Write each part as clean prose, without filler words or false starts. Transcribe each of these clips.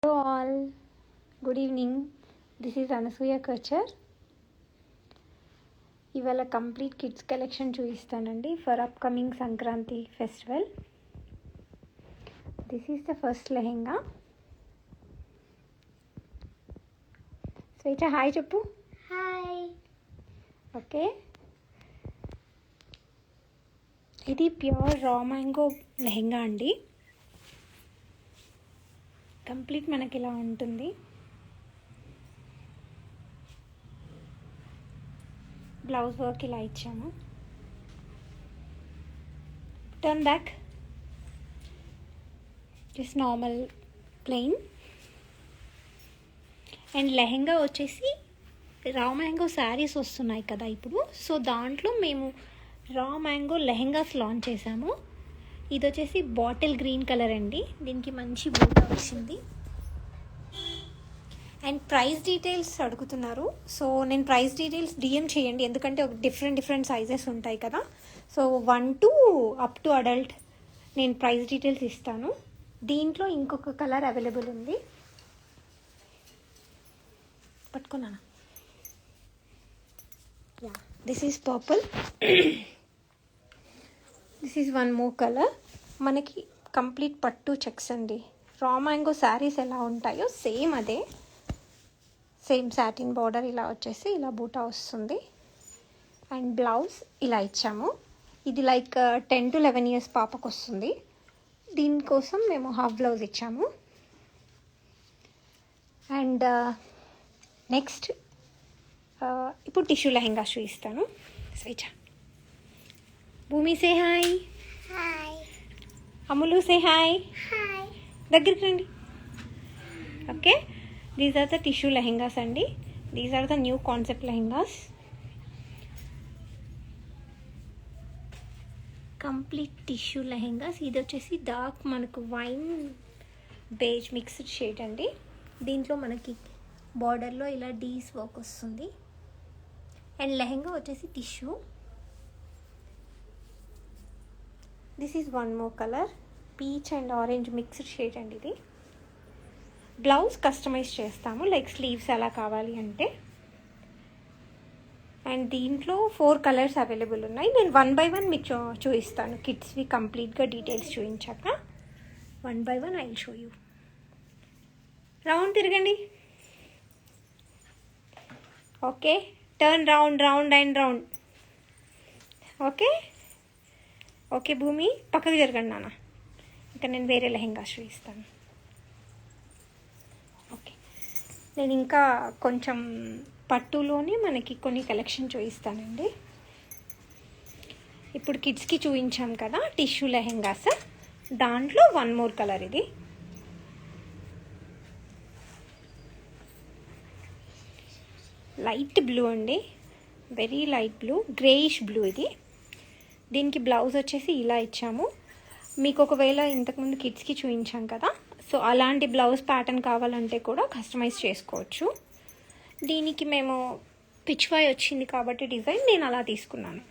Hello all, good evening. This is Anasuya Kachar. ఇవాళ complete kids collection చూపిస్తానండి for upcoming Sankranti festival. This is the first lehenga. స్వేచ్ఛ hi చెప్పు. Hi. Okay, ఇది pure raw mango lehenga అండి. Complete మనకి ఇలా ఉంటుంది. బ్లౌజ్ వర్క్ ఇలా ఇచ్చాము. Turn back, just normal plain. And lehenga వచ్చేసి రా మ్యాంగో శారీస్ వస్తున్నాయి కదా ఇప్పుడు, సో దాంట్లో మేము రా మ్యాంగో లెహెంగాస్ లాంచ్ చేసాము. ఇది వచ్చేసి బాటిల్ గ్రీన్ కలర్ అండి. దీనికి మంచి బూటా వచ్చింది. అండ్ ప్రైస్ డీటెయిల్స్ అడుగుతున్నారు, సో నేను ప్రైస్ డీటెయిల్స్ డిఎం చేయండి, ఎందుకంటే ఒక డిఫరెంట్ సైజెస్ ఉంటాయి కదా. So 1 to up to adult నేను ప్రైస్ డీటెయిల్స్ ఇస్తాను. దీంట్లో ఇంకొక కలర్ అవైలబుల్ ఉంది, పట్టుకున్నాను. Yeah, this is purple. This is one more colour. మనకి కంప్లీట్ పట్టు చెక్స్ అండి. రా మ్యాంగో శారీస్ ఎలా ఉంటాయో సేమ్ అదే, సేమ్ సాటిన్ బార్డర్ ఇలా వచ్చేసి ఇలా బూటా వస్తుంది. అండ్ బ్లౌజ్ ఇలా ఇచ్చాము. ఇది లైక్ 10 to 11 years పాపకు వస్తుంది. దీనికోసం మేము హాఫ్ బ్లౌజ్ ఇచ్చాము. అండ్ నెక్స్ట్ ఇప్పుడు టిష్యూ లెహెంగా చూపిస్తాను. Swechha, Bhoomi say hi. Hi. Ammulu say hi. Hi. దగ్గరికి రండి. Okay, these are the tissue lehengas అండి. These are the new concept lehengas. Complete tissue lehengas. ఇది వచ్చేసి డార్క్ మనకు వైన్ బేజ్ మిక్స్డ్ షేడ్ అండి. దీంట్లో మనకి బార్డర్లో ఇలా డీస్ వర్క్ వస్తుంది. అండ్ లెహెంగా వచ్చేసి tissue. This is one more colour, peach and orange mixed shade అండి ఇది. బ్లౌజ్ కస్టమైజ్ చేస్తాము, లైక్ స్లీవ్స్ అలా కావాలి అంటే. అండ్ దీంట్లో 4 కలర్స్ అవైలబుల్ ఉన్నాయి. నేను 1 by 1 మీకు చూపిస్తాను. కిడ్స్వి కంప్లీట్గా డీటెయిల్స్ చూపించాక 1 by 1 I will show you. Round తిరగండి. Okay, turn round and round. Okay okay Bhoomi, పక్కకు జరగండి నాన్న. ఇంకా నేను వేరే లెహెంగా చూపిస్తాను. ఓకే, నేను ఇంకా కొంచెం పట్టులోనే మనకి కొన్ని కలెక్షన్ చూపిస్తానండి. ఇప్పుడు కిడ్స్కి చూపించాం కదా టిష్యూ లెహెంగాస్, దాంట్లో 1 more కలర్. ఇది లైట్ బ్లూ అండి, very light blue, greyish blue ఇది. దీనికి బ్లౌజ్ వచ్చేసి ఇలా ఇచ్చాము. మీకు ఒకవేళ ఇంతకుముందు కిడ్స్కి చూపించాం కదా, సో అలాంటి బ్లౌజ్ ప్యాటర్న్ కావాలంటే కూడా కస్టమైజ్ చేసుకోవచ్చు. దీనికి మేము పిచ్వాయ్ వచ్చింది కాబట్టి డిజైన్ నేను అలా తీసుకున్నాను.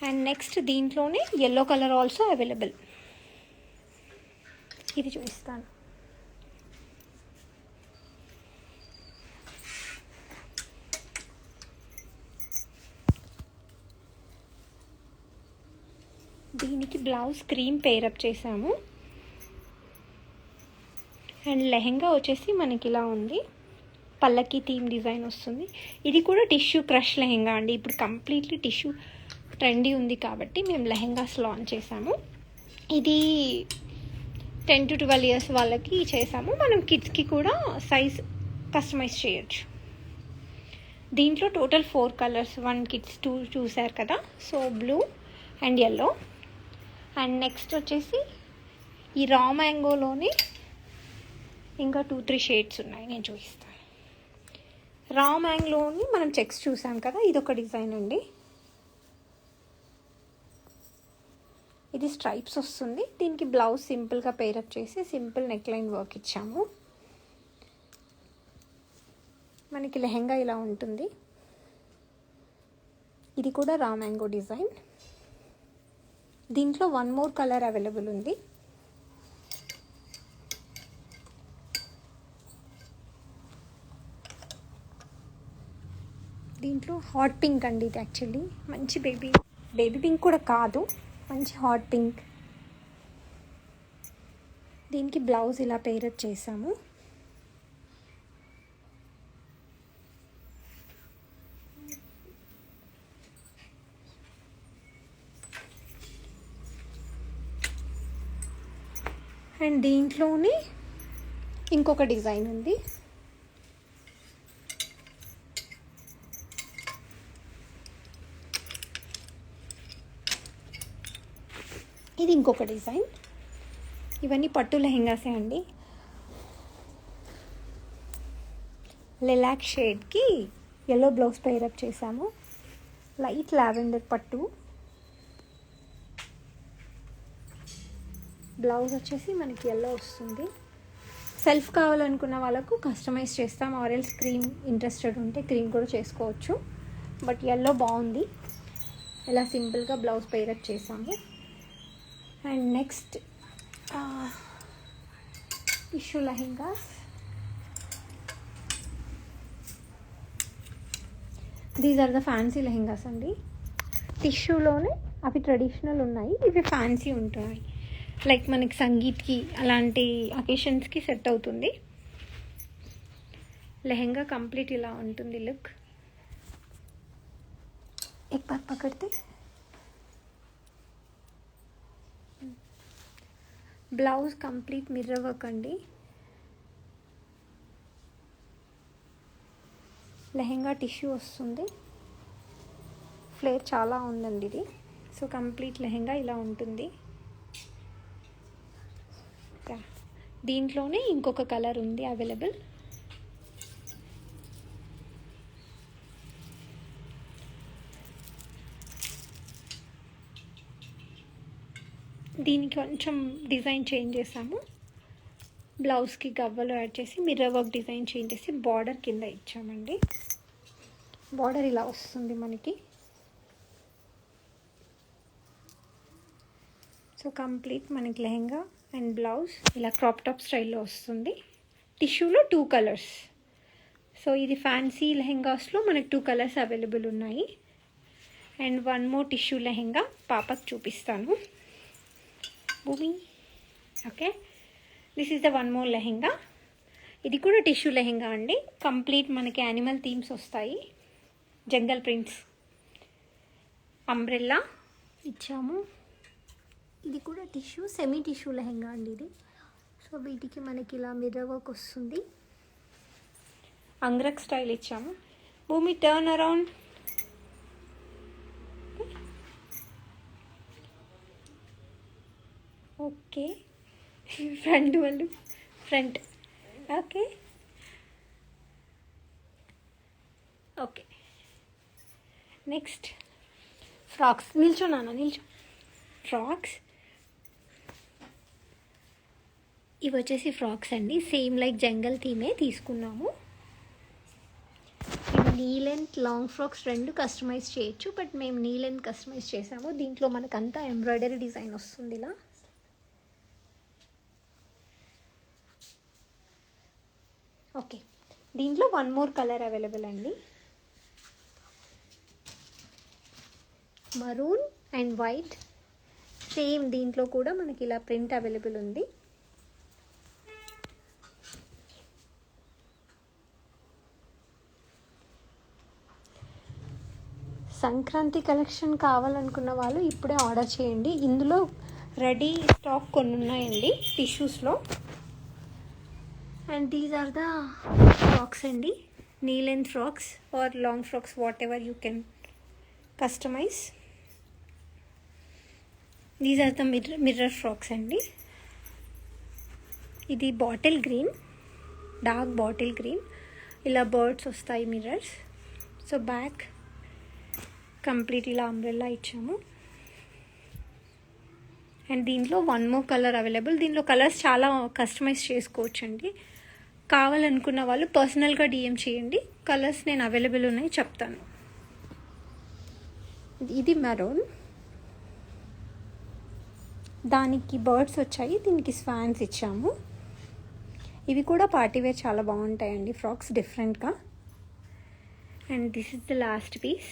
అండ్ నెక్స్ట్ దీంట్లోనే ఎల్లో కలర్ ఆల్సో అవైలబుల్. ఇది చూపిస్తాను. దీనికి బ్లౌజ్ క్రీమ్ పేరప్ చేసాము. అండ్ లెహెంగా వచ్చేసి మనకి ఇలా ఉంది, పల్లకి థీమ్ డిజైన్ వస్తుంది. ఇది కూడా టిష్యూ క్రష్ లెహెంగా అండి. ఇప్పుడు కంప్లీట్లీ టిష్యూ ట్రెండీ ఉంది కాబట్టి మేము లెహెంగాస్ లాంచ్ చేసాము. ఇది 10 to 12 years వాళ్ళకి చేసాము. మనం కిడ్స్కి కూడా సైజ్ కస్టమైజ్ చేయొచ్చు. దీంట్లో టోటల్ 4 కలర్స్, 1 కిడ్స్ 2 చూసారు కదా, so blue and yellow. And next వచ్చేసి ఈ రా మ్యాంగోలోనే ఇంకా 2-3 షేడ్స్ ఉన్నాయి, నేను చూపిస్తాను. రా మ్యాంగోలోని మనం చెక్స్ చూసాం కదా, ఇదొక డిజైన్ అండి. ఇది స్ట్రైప్స్ వస్తుంది. దీనికి బ్లౌజ్ సింపుల్గా పేరప్ చేసి సింపుల్ నెక్లైన్ వర్క్ ఇచ్చాము. మనకి లెహెంగా ఇలా ఉంటుంది. ఇది కూడా రా మ్యాంగో డిజైన్. దీంట్లో 1 more కలర్ అవైలబుల్ ఉంది. దీంట్లో హాట్ పింక్ అండి ఇది యాక్చువల్లీ మంచి బేబీ పింక్ కూడా కాదు, మంచి హాట్ పింక్. దీనికి బ్లౌజ్ ఇలా పేరప్ చేసాము. అండ్ దీంట్లోనే ఇంకొక డిజైన్ ఉంది. ఇది ఇంకొక డిజైన్. ఇవన్నీ పట్టు లెహెంగాసే అండి. లిలాక్ షేడ్కి ఎల్లో బ్లౌజ్ పేరప్ చేసాము. లైట్ లావెండర్ పట్టు. బ్లౌజ్ వచ్చేసి మనకి ఎల్లో వస్తుంది. సెల్ఫ్ కావాలనుకున్న వాళ్ళకు కస్టమైజ్ చేస్తాం, ఆరెల్స్ క్రీమ్ ఇంట్రెస్టెడ్ ఉంటే క్రీమ్ కూడా చేసుకోవచ్చు. బట్ ఎల్లో బాగుంది. ఇలా సింపుల్గా బ్లౌజ్ పేరప్ చేసాము. And next tissue lehengas. These are the fancy lehengas అండి. టిష్యూలోనే అవి ట్రెడిషనల్ ఉన్నాయి, ఇవి ఫ్యాన్సీ ఉంటాయి. లైక్ మనకి సంగీత్కి అలాంటి అకేషన్స్కి సెట్ అవుతుంది. లెహెంగా కంప్లీట్ ఇలా ఉంటుంది లుక్. एक बार पकड़ते. బ్లౌజ్ కంప్లీట్ మిర్రర్ వర్క్ అండి. లెహెంగా టిష్యూ వస్తుంది. ఫ్లేర్ చాలా ఉందండి ఇది. సో కంప్లీట్ లెహెంగా ఇలా ఉంటుంది. దీంట్లోనే ఇంకొక కలర్ ఉంది అవైలబుల్. దీనికి కొంచెం డిజైన్ చేంజ్ చేసాము. బ్లౌజ్కి గవ్వలు యాడ్ చేసి మిర్రర్ వర్క్ డిజైన్ చేంజ్ చేసి బార్డర్ కింద ఇచ్చామండి. బార్డర్ ఇలా వస్తుంది మనకి. సో కంప్లీట్ మనకి లెహెంగా అండ్ బ్లౌజ్ ఇలా క్రాప్ టాప్ స్టైల్లో వస్తుంది. టిష్యూలో 2 కలర్స్. సో ఇది ఫ్యాన్సీ లెహెంగాస్లో మనకు 2 కలర్స్ అవైలబుల్ ఉన్నాయి. అండ్ 1 మోర్ టిష్యూ లెహెంగా పాపకు చూపిస్తాను. భూమి okay, this is the 1 more lehenga. ఇది కూడా టిష్యూ లెహెంగా అండి. కంప్లీట్ మనకి యానిమల్ థీమ్స్ వస్తాయి. జంగల్ ప్రింట్స్, అంబ్రెల్లా ఇచ్చాము. ఇది కూడా టిష్యూ, సెమీ టిష్యూ లెహెంగా అండి ఇది. సో వీటికి మనకి ఇలా మిర్రర్ వర్క్ వస్తుంది. అంగ్రక్ స్టైల్ ఇచ్చాము. Bhoomi turn around. Okay, front వాళ్ళు front. Okay okay, next frocks. నిల్చో నాన్న, నిల్చో. ఫ్రాక్స్ ఇవి వచ్చేసి ఫ్రాక్స్ అండి. సేమ్ లైక్ జంగల్ థీమే తీసుకున్నాము. Knee length long frocks 2 customise చేయొచ్చు, బట్ మేము నీ లెంత్ కస్టమైజ్ చేసాము. దీంట్లో మనకంతా ఎంబ్రాయిడరీ డిజైన్ వస్తుంది ఇలా. ఓకే, దీంట్లో 1 మోర్ కలర్ అవైలబుల్ అండి. Maroon and white. సేమ్ దీంట్లో కూడా మనకి ఇలా ప్రింట్ అవైలబుల్ ఉంది. సంక్రాంతి కలెక్షన్ కావాలనుకున్న వాళ్ళు ఇప్పుడే ఆర్డర్ చేయండి. ఇందులో రెడీ స్టాక్ కొన్ని ఉన్నాయండి టిష్యూస్లో. And these are the frocks అండి. Knee length frocks are long frocks, whatever you can customise. These are the mirror frocks అండి. ఇది bottle green, dark bottle green. ఇలా బర్డ్స్ వస్తాయి మిర్రర్స్. సో బ్యాక్ కంప్లీట్ ఇలా umbrella ఇచ్చాము. And దీంట్లో 1 more colour available. దీంట్లో colours చాలా customise చేసుకోవచ్చు అండి. కావాలనుకున్న వాళ్ళు పర్సనల్గా డిఎం చేయండి. కలర్స్ నేను అవైలబుల్ ఉన్నాయి చెప్తాను. ఇది మెరూన్, దానికి బర్డ్స్ వచ్చాయి, దీనికి స్వాన్స్ ఇచ్చాము. ఇవి కూడా పార్టీవేర్ చాలా బాగుంటాయండి ఫ్రాక్స్ డిఫరెంట్గా. And this is the last piece.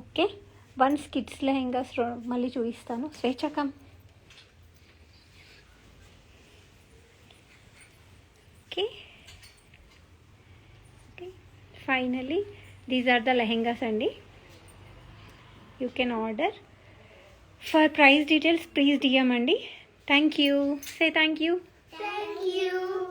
Okay, once kids lehengas మళ్ళీ చూపిస్తాను. స్వేచ్ఛకం. Okay okay, finally these are the lehengas అండి. You can order. For price details please DM అండి. Thank you. Say thank you. Thank you.